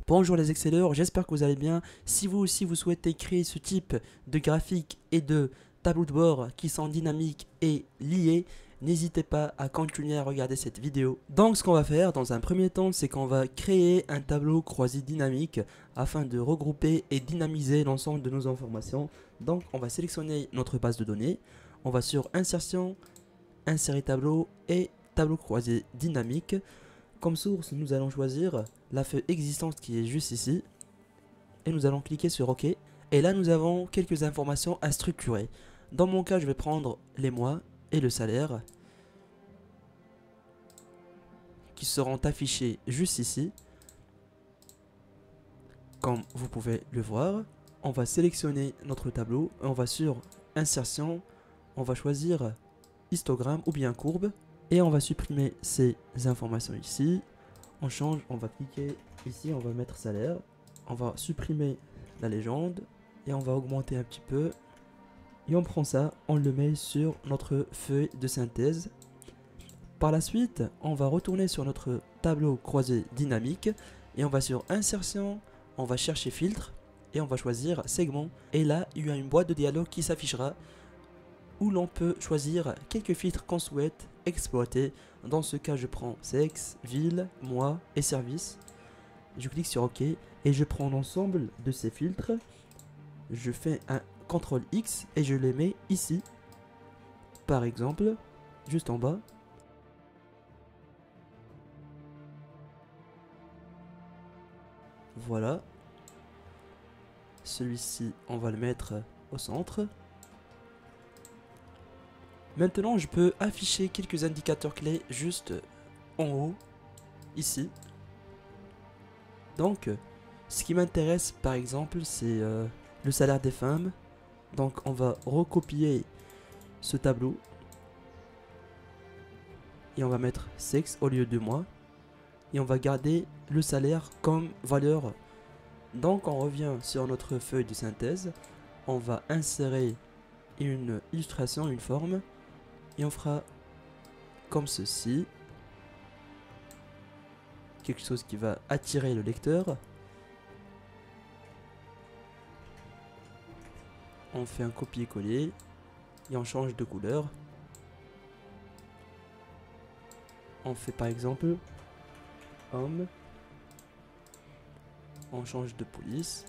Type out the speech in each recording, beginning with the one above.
Bonjour les excelleurs, j'espère que vous allez bien. Si vous aussi vous souhaitez créer ce type de graphiques et de tableaux de bord qui sont dynamiques et liés, n'hésitez pas à continuer à regarder cette vidéo. Donc ce qu'on va faire dans un premier temps, c'est qu'on va créer un tableau croisé dynamique afin de regrouper et dynamiser l'ensemble de nos informations. Donc on va sélectionner notre base de données, on va sur insertion, insérer tableau et tableau croisé dynamique. Comme source, nous allons choisir la feuille existante qui est juste ici. Et nous allons cliquer sur OK. Et là, nous avons quelques informations à structurer. Dans mon cas, je vais prendre les mois et le salaire qui seront affichés juste ici. Comme vous pouvez le voir, on va sélectionner notre tableau. On va sur Insertion. On va choisir histogramme ou bien courbe. Et on va supprimer ces informations ici. On change, on va cliquer ici, on va mettre salaire. On va supprimer la légende. Et on va augmenter un petit peu. Et on prend ça, on le met sur notre feuille de synthèse. Par la suite, on va retourner sur notre tableau croisé dynamique. Et on va sur insertion, on va chercher filtre. Et on va choisir segment. Et là, il y a une boîte de dialogue qui s'affichera, où l'on peut choisir quelques filtres qu'on souhaite exploiter. Dans ce cas, je prends sexe, ville, mois et service. Je clique sur OK et je prends l'ensemble de ces filtres. Je fais un CTRL X et je les mets ici. Par exemple, juste en bas. Voilà. Celui-ci, on va le mettre au centre. Maintenant, je peux afficher quelques indicateurs clés juste en haut, ici. Donc, ce qui m'intéresse par exemple, c'est le salaire des femmes. Donc, on va recopier ce tableau. Et on va mettre sexe au lieu de mois. Et on va garder le salaire comme valeur. Donc, on revient sur notre feuille de synthèse. On va insérer une illustration, une forme. Et on fera comme ceci. Quelque chose qui va attirer le lecteur. On fait un copier-coller. Et on change de couleur. On fait par exemple homme. On change de police.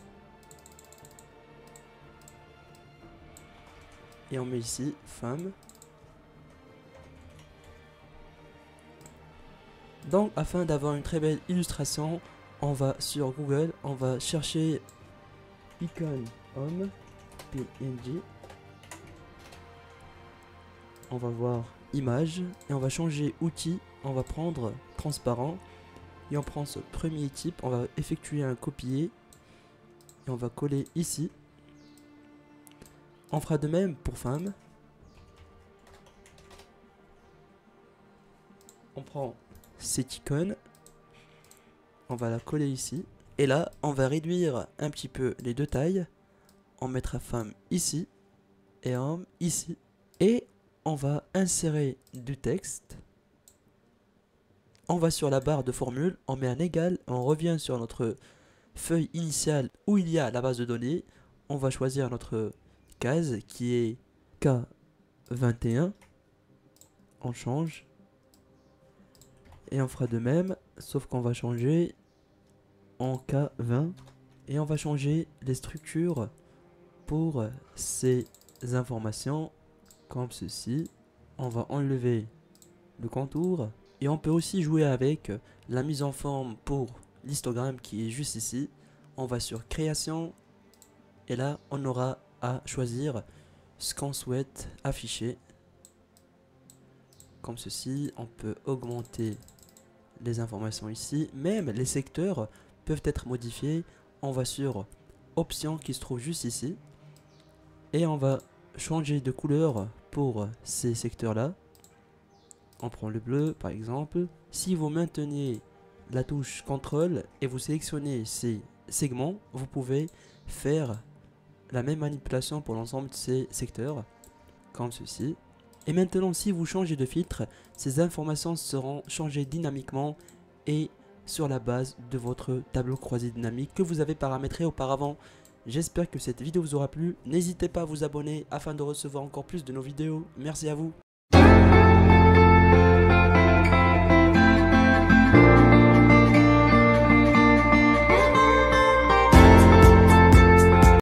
Et on met ici femme. Donc, afin d'avoir une très belle illustration, on va sur Google, on va chercher icône homme, PNG. On va voir image et on va changer outil. On va prendre transparent et on prend ce premier type. On va effectuer un copier et on va coller ici. On fera de même pour femme. On prend cette icône, on va la coller ici et là on va réduire un petit peu les deux tailles. On mettra femme ici et homme ici et on va insérer du texte. On va sur la barre de formule, on met un égal, on revient sur notre feuille initiale où il y a la base de données. On va choisir notre case qui est K21. On change. Et on fera de même, sauf qu'on va changer en K20. Et on va changer les structures pour ces informations comme ceci. On va enlever le contour. Et on peut aussi jouer avec la mise en forme pour l'histogramme qui est juste ici. On va sur création. Et là, on aura à choisir ce qu'on souhaite afficher. Comme ceci, on peut augmenter les informations ici. Même les secteurs peuvent être modifiés. On va sur options qui se trouve juste ici. Et on va changer de couleur pour ces secteurs là. On prend le bleu par exemple. Si vous maintenez la touche CTRL et vous sélectionnez ces segments, vous pouvez faire la même manipulation pour l'ensemble de ces secteurs, comme ceci. Et maintenant, si vous changez de filtre, ces informations seront changées dynamiquement et sur la base de votre tableau croisé dynamique que vous avez paramétré auparavant. J'espère que cette vidéo vous aura plu. N'hésitez pas à vous abonner afin de recevoir encore plus de nos vidéos. Merci à vous.